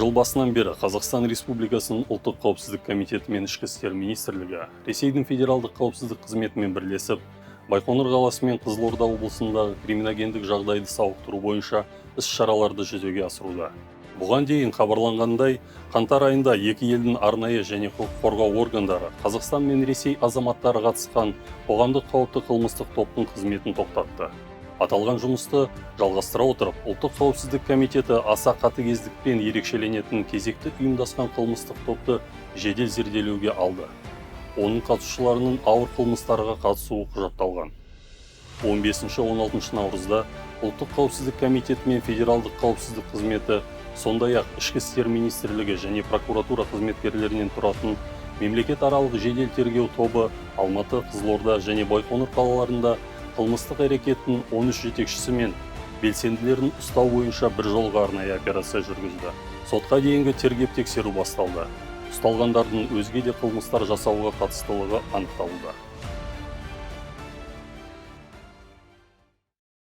Жыл басынан бері Қазақстан Республикасының ұлттық қауіпсіздік комитеті мен ішкі істер министрлігі Ресейдің федералдық қауіпсіздік қызметімен бірлесіп, Байқоңыр қаласы мен Қызылорда облысындағы криминогендік жағдайды сауықтыру бойынша іс-шараларды жүзеге асыруда. Бұған дейін хабарланғандай, қаңтар айында екі елдің арнайы және құқық қорғау органдары Қазақстан мен Ресей азаматтары қатысқан қоғамдық қауіпті қылмыстық топтың қызметін тоқтатты. Аталған жұмысты жалғастыра отырып, ұлттық қауіпсіздік комитеті аса қатыгездікпен ерекшеленетін кезекті ұйымдасқан қылмыстық топты жедел зерделеуге алды. Оның қатысушыларының ауыр қылмыстарға қатысуы құжатталған. 15-16 наурызда ұлттық қауіпсіздік комитеті мен федералдық қауіпсіздік қызметі, сондай-ақ ішкі істер министрлігі және прокуратура қызметкерлерінен тұратын мемлекетаралық жедел тергеу тобы Алматы, Қызылорда және Байқоңыр қалаларында қылмыстық әрекеттің 13 жетекшісі мен белсенділерін ұстау бойынша бір жолға арнайы операция жүргізді. Сотқа дейінгі тергеп-тексеру басталды. Ұсталғандардың өзге де қылмыстар жасауға қатыстылығы анықталды.